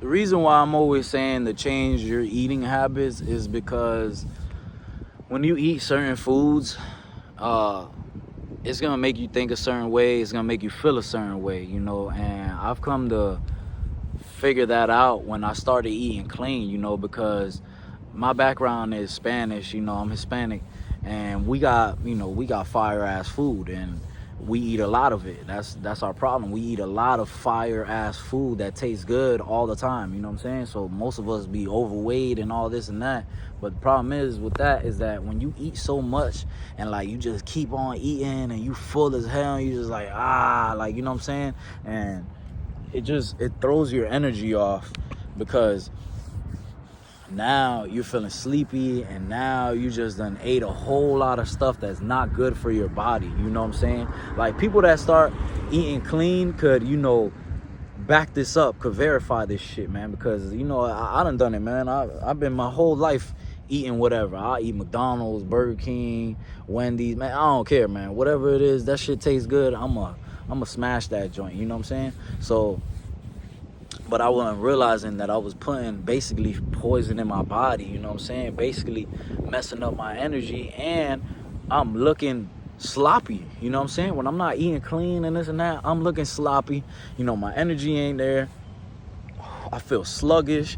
The reason why I'm always saying to change your eating habits is because when you eat certain foods, uh, it's gonna make you think a certain way. It's gonna make you feel a certain way, And I've come to figure that out when I started eating clean, because my background is Spanish. I'm Hispanic, and we got fire ass food, and we eat a lot of it. That's our problem. We eat a lot of fire ass food that tastes good all the time. You know what I'm saying? So most of us be overweight and all this and that. But the problem is with that is that when you eat so much and like you just keep on eating and you full as hell, and you just like like you know what I'm saying, and it throws your energy off because now you're feeling sleepy, and now you just done ate a whole lot of stuff that's not good for your body. You know what I'm saying? Like, people that start eating clean could, back this up, could verify this shit, man, because I done it, man. I've been my whole life eating whatever. I eat McDonald's, Burger King, Wendy's, man. I don't care, man. Whatever it is, that shit tastes good. I'ma smash that joint. You know what I'm saying? So, but I wasn't realizing that I was putting basically poison in my body, you know what I'm saying? Basically messing up my energy, and I'm looking sloppy, you know what I'm saying? When I'm not eating clean and this and that, I'm looking sloppy. My energy ain't there. I feel sluggish,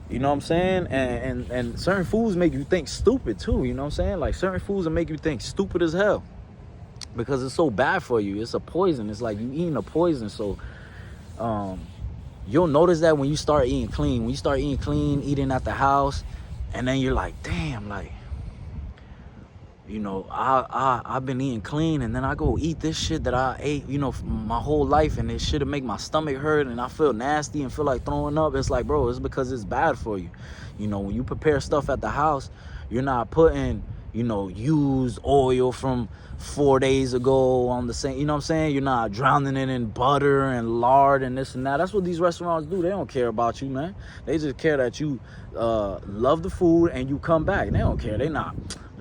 you know what I'm saying? And certain foods make you think stupid too, you know what I'm saying? Like, certain foods will make you think stupid as hell because it's so bad for you. It's a poison. It's like you eating a poison. So, you'll notice that when you start eating clean, eating at the house, and then you're like, damn, like, I've been eating clean, and then I go eat this shit that I ate, my whole life, and it should make my stomach hurt, and I feel nasty and feel like throwing up. It's like, bro, it's because it's bad for you. When you prepare stuff at the house, you're not putting, used oil from 4 days ago on the same, you know what I'm saying? You're not drowning it in butter and lard and this and that. That's what these restaurants do. They don't care about you, man. They just care that you love the food and you come back. They don't care. They not,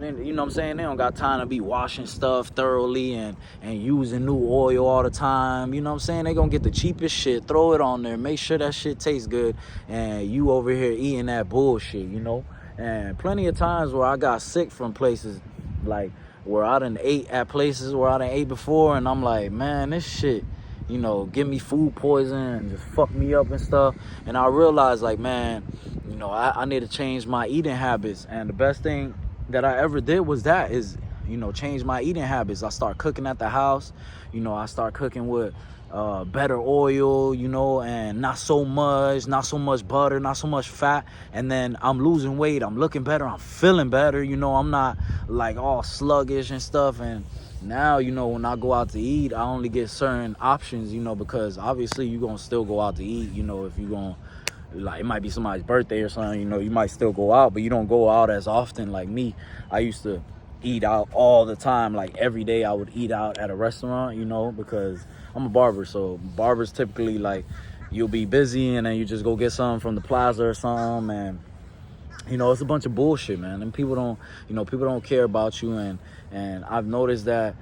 you know what I'm saying? They don't got time to be washing stuff thoroughly and using new oil all the time. You know what I'm saying? They gonna get the cheapest shit, throw it on there, make sure that shit tastes good, and you over here eating that bullshit, And plenty of times where I got sick from places, like where I done ate at places where I done ate before, and I'm like, man, this shit, give me food poison and just fuck me up and stuff. And I realized, like, man, I need to change my eating habits. And the best thing that I ever did was change my eating habits. I start cooking at the house. I start cooking with better oil, and not so much butter, not so much fat. And then I'm losing weight, I'm looking better, I'm feeling better, I'm not like all sluggish and stuff. And now, when I go out to eat, I only get certain options, because obviously you're gonna still go out to eat, if you're gonna, like, it might be somebody's birthday or something, you might still go out, but you don't go out as often. Like me, I used to eat out all the time. Like, every day I would eat out at a restaurant, because I'm a barber. So barbers typically, like, you'll be busy and then you just go get something from the plaza or something, and it's a bunch of bullshit, man. And people don't care about you. And I've noticed that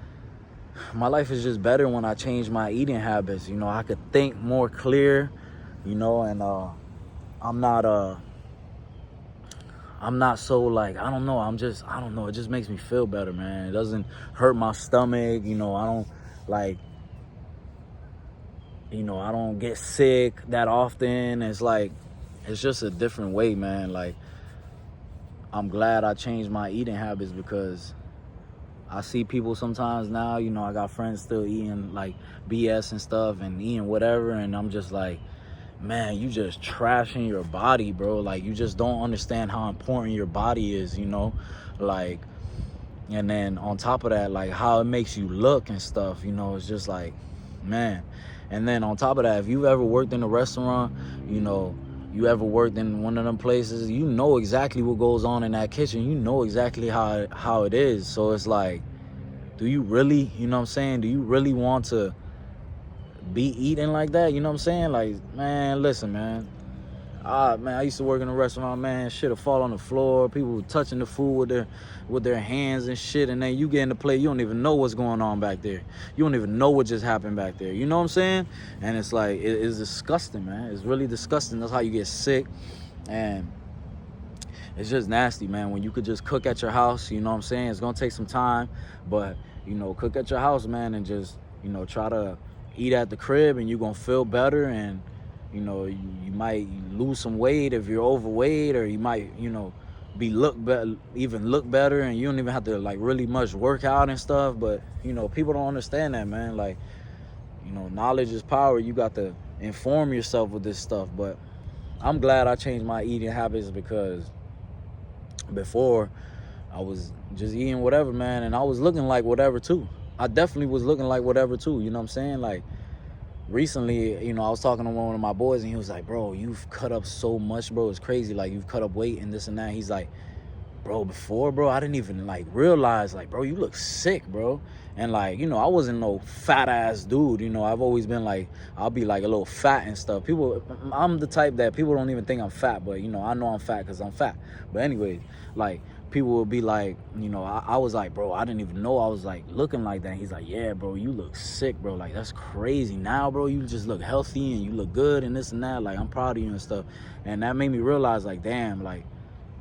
my life is just better when I change my eating habits. I could think more clear, and I'm not so, like, I don't know, it just makes me feel better, man. It doesn't hurt my stomach, I don't, like, I don't get sick that often. It's like, it's just a different way, man. Like, I'm glad I changed my eating habits, because I see people sometimes now, I got friends still eating, like, BS and stuff and eating whatever, and I'm just like, man, you just trashing your body, bro. Like, you just don't understand how important your body is, like, and then on top of that, like, how it makes you look and stuff, it's just like, man. And then on top of that, if you've ever worked in a restaurant, you ever worked in one of them places, you know exactly what goes on in that kitchen. You know exactly how it is. So it's like, do you really, do you really want to be eating like that? You know what I'm saying? Like, man, listen, man, Man, I used to work in a restaurant, man. Shit'll fall on the floor. People touching the food with their hands and shit, and then you get in the plate, you don't even know what's going on back there. You don't even know what just happened back there. You know what I'm saying? And it's like, it's disgusting, man. It's really disgusting. That's how you get sick, and it's just nasty, man. When you could just cook at your house, you know what I'm saying? It's gonna take some time, but you know, cook at your house, man, and just, you know, try to eat at the crib, and you're gonna feel better. And you know, you might lose some weight if you're overweight, or you might, you know, even look better, and you don't even have to like really much work out and stuff. But you know, people don't understand that, man. Like, you know, knowledge is power. You got to inform yourself with this stuff. But I'm glad I changed my eating habits, because before I was just eating whatever, man, and I was looking like whatever too. I definitely was looking like whatever too. You know what I'm saying? Like, recently, you know, I was talking to one of my boys, and he was like, bro, you've cut up so much, bro. It's crazy. Like, you've cut up weight and this and that. He's like, bro, before, bro, I didn't even like realize, like, bro, you look sick, bro. And like, you know, I wasn't no fat ass dude. You know, I've always been like, I'll be like a little fat and stuff. I'm the type that people don't even think I'm fat, but you know, I know I'm fat because I'm fat. But anyways, like, people will be like, you know, I was like, bro, I didn't even know I was like looking like that. He's like, yeah, bro, you look sick, bro. Like, that's crazy. Now, bro, you just look healthy and you look good and this and that. Like, I'm proud of you and stuff. And that made me realize, like, damn, like,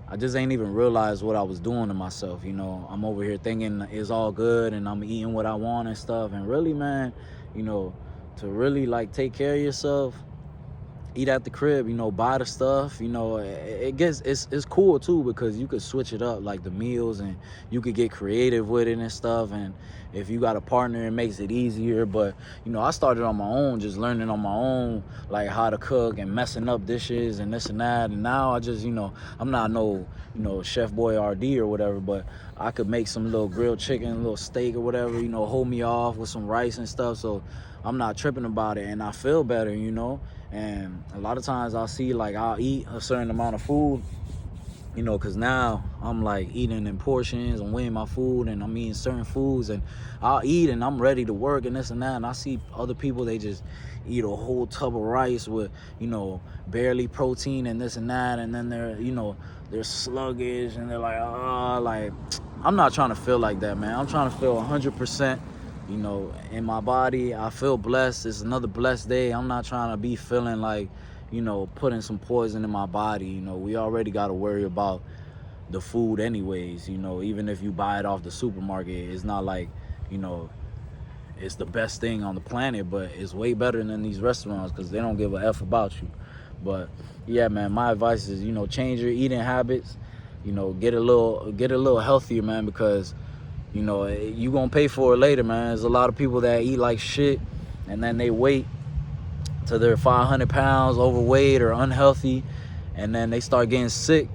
I just ain't even realized what I was doing to myself. You know, I'm over here thinking it's all good and I'm eating what I want and stuff. And really, man, you know, to really like take care of yourself, eat at the crib, you know, buy the stuff, you know, it's cool too, because you could switch it up, like the meals, and you could get creative with it and stuff. And if you got a partner, it makes it easier. But you know, I started on my own, just learning on my own, like how to cook and messing up dishes and this and that. And now I just, you know, I'm not no, you know, Chef Boyardee or whatever, but I could make some little grilled chicken, a little steak or whatever, you know, hold me off with some rice and stuff. So I'm not tripping about it, and I feel better, you know. And a lot of times I'll see, like, I'll eat a certain amount of food, you know, because now I'm like eating in portions, I'm weighing my food, and I'm eating certain foods, and I'll eat and I'm ready to work and this and that. And I see other people, they just eat a whole tub of rice with, you know, barely protein and this and that, and then they're, you know, they're sluggish and they're like, like, I'm not trying to feel like that, man. I'm trying to feel 100%, you know, in my body. I feel blessed. It's another blessed day. I'm not trying to be feeling like, you know, putting some poison in my body. You know, we already got to worry about the food anyways. You know, even if you buy it off the supermarket, it's not like, you know, it's the best thing on the planet, but it's way better than these restaurants, because they don't give a F about you. But yeah, man, my advice is, you know, change your eating habits. You know, get a little healthier, man, because you know, you gonna pay for it later, man. There's a lot of people that eat like shit, and then they wait till they're 500 pounds overweight or unhealthy, and then they start getting sick.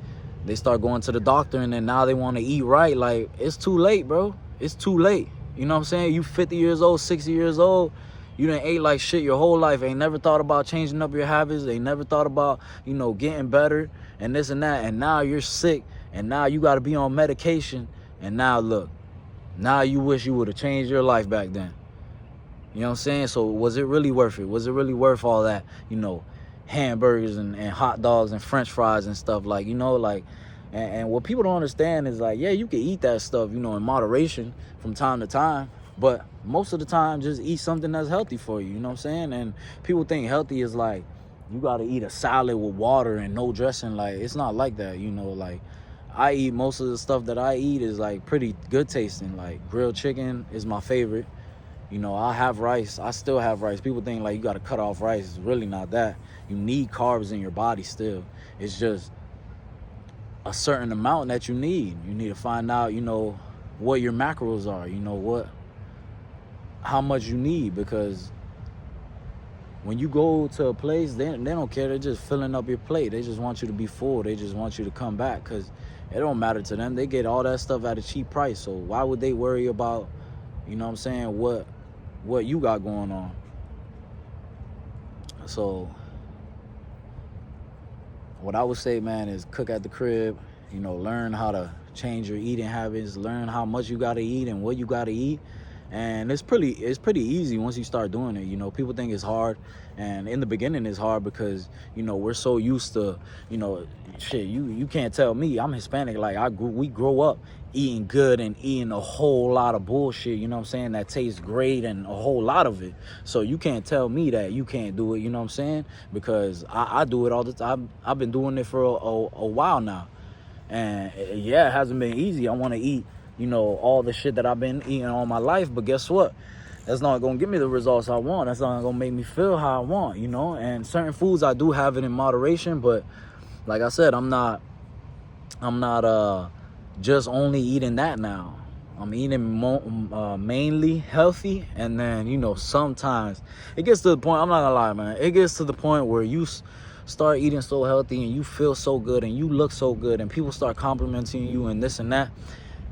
They start going to the doctor, and then now they want to eat right. Like, it's too late, bro. It's too late. You know what I'm saying? You 50 years old, 60 years old, you done ate like shit your whole life. Ain't never thought about changing up your habits. They never thought about, you know, getting better and this and that. And now you're sick, and now you got to be on medication. And now look, now you wish you would have changed your life back then. You know what I'm saying? So was it really worth it? Was it really worth all that, you know, hamburgers and hot dogs and french fries and stuff? Like, you know, like, and what people don't understand is, like, yeah, you can eat that stuff, you know, in moderation from time to time, but most of the time, just eat something that's healthy for you. You know what I'm saying? And people think healthy is like, you got to eat a salad with water and no dressing. Like, it's not like that, you know. Like, I eat, most of the stuff that I eat is like pretty good tasting. Like, grilled chicken is my favorite. You know, I have rice. I still have rice. People think like you got to cut off rice. It's really not that. You need carbs in your body still. It's just a certain amount that you need. You need to find out, you know, what your macros are. You know, how much you need, because when you go to a place, they don't care. They're just filling up your plate. They just want you to be full. They just want you to come back, because it don't matter to them. They get all that stuff at a cheap price. So why would they worry about, you know what I'm saying, what you got going on? So what I would say, man, is cook at the crib. You know, learn how to change your eating habits. Learn how much you got to eat and what you got to eat. And it's pretty easy once you start doing it. You know, people think it's hard, and in the beginning it's hard because, you know, we're so used to, you know, shit, you can't tell me. I'm Hispanic. Like, we grow up eating good and eating a whole lot of bullshit, you know what I'm saying, that tastes great, and a whole lot of it. So you can't tell me that you can't do it, you know what I'm saying, because I do it all the time. I've been doing it for a while now. And yeah, it hasn't been easy. I want to eat, you know, all the shit that I've been eating all my life, but guess what? That's not gonna give me the results I want. That's not gonna make me feel how I want, you know. And certain foods, I do have it in moderation, but like I said, I'm not just only eating that now. I'm eating mainly healthy, and then, you know, sometimes it gets to the point, I'm not gonna lie, man, it gets to the point where you start eating so healthy and you feel so good and you look so good and people start complimenting you and this and that,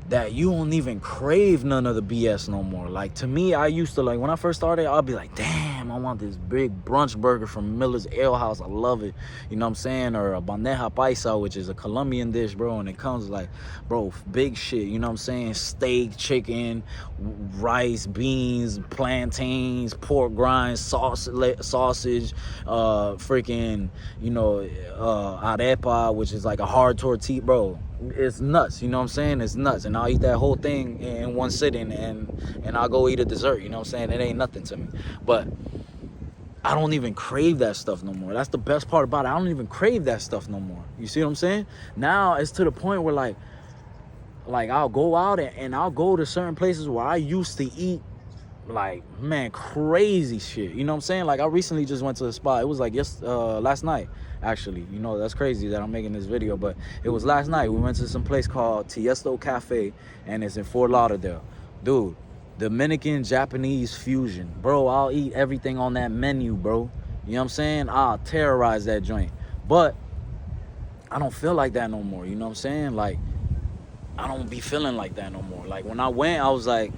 that you don't even crave none of the BS no more. Like, to me, I used to, like, when I first started, I'll be like, damn, I want this big brunch burger from Miller's Ale House. I love it. You know what I'm saying? Or a bandeja paisa, which is a Colombian dish, bro. And it comes like, bro, big shit. You know what I'm saying? Steak, chicken, rice, beans, plantains, pork grinds, sausage, freaking, you know, arepa, which is like a hard tortilla, bro. It's nuts, you know what I'm saying? It's nuts. And I'll eat that whole thing in one sitting, and I'll go eat a dessert, you know what I'm saying? It ain't nothing to me. But I don't even crave that stuff no more. That's the best part about it. I don't even crave that stuff no more. You see what I'm saying? Now it's to the point where like I'll go out and I'll go to certain places where I used to eat, like, man, crazy shit. You know what I'm saying? Like, I recently just went to a spot. It was like last night, actually. You know, that's crazy that I'm making this video, but it was last night. We went to some place called Tiesto Cafe, and it's in Fort Lauderdale. Dude, Dominican Japanese fusion. Bro, I'll eat everything on that menu, bro. You know what I'm saying? I'll terrorize that joint. But I don't feel like that no more. You know what I'm saying? Like, I don't be feeling like that no more. Like, when I went, I was like,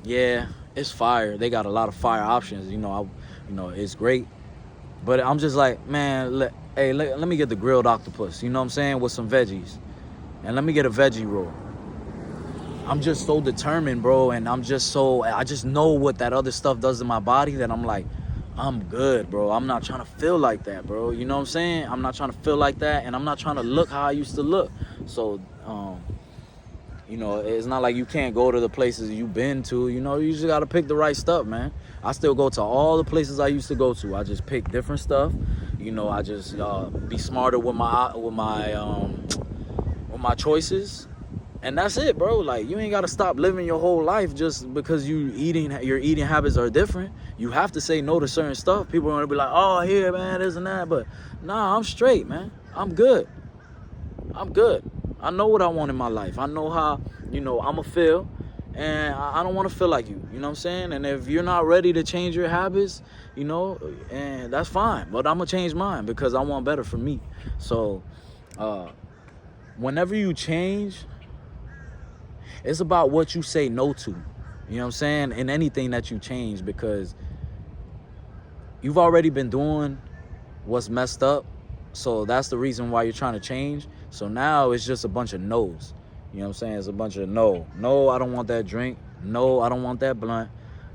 yeah, it's fire. They got a lot of fire options. You know, it's great. But I'm just like, man, let me get the grilled octopus. You know what I'm saying? With some veggies. And let me get a veggie roll. I'm just so determined, bro. And I just know what that other stuff does to my body, that I'm like, I'm good, bro. I'm not trying to feel like that, bro. You know what I'm saying? I'm not trying to feel like that. And I'm not trying to look how I used to look. So, you know, it's not like you can't go to the places you've been to. You know, you just got to pick the right stuff, man. I still go to all the places I used to go to. I just pick different stuff. You know, I just be smarter with my choices. And that's it, bro. Like, you ain't got to stop living your whole life just because your eating habits are different. You have to say no to certain stuff. People are going to be like, oh, here, man, this and that. But nah, I'm straight, man. I'm good. I know what I want in my life. I know how, you know, I'm going to feel, and I don't want to feel like you. You know what I'm saying? And if you're not ready to change your habits, you know, and that's fine. But I'm going to change mine because I want better for me. So whenever you change, it's about what you say no to. You know what I'm saying? In anything that you change, because you've already been doing what's messed up. So that's the reason why you're trying to change. So now it's just a bunch of no's. You know what I'm saying? It's a bunch of no. No, I don't want that drink. No, I don't want that blunt.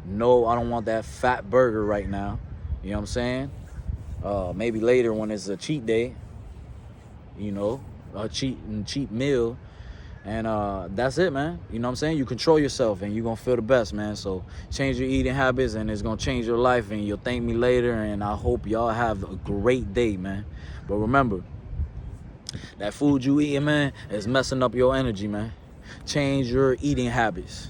No, I don't want that fat burger right now. You know what I'm saying? Maybe later when it's a cheat day, you know, a cheat meal. And that's it, man. You know what I'm saying? You control yourself and you're going to feel the best, man. So change your eating habits and it's going to change your life, and you'll thank me later. And I hope y'all have a great day, man. But remember, that food you eating, man, is messing up your energy, man. Change your eating habits.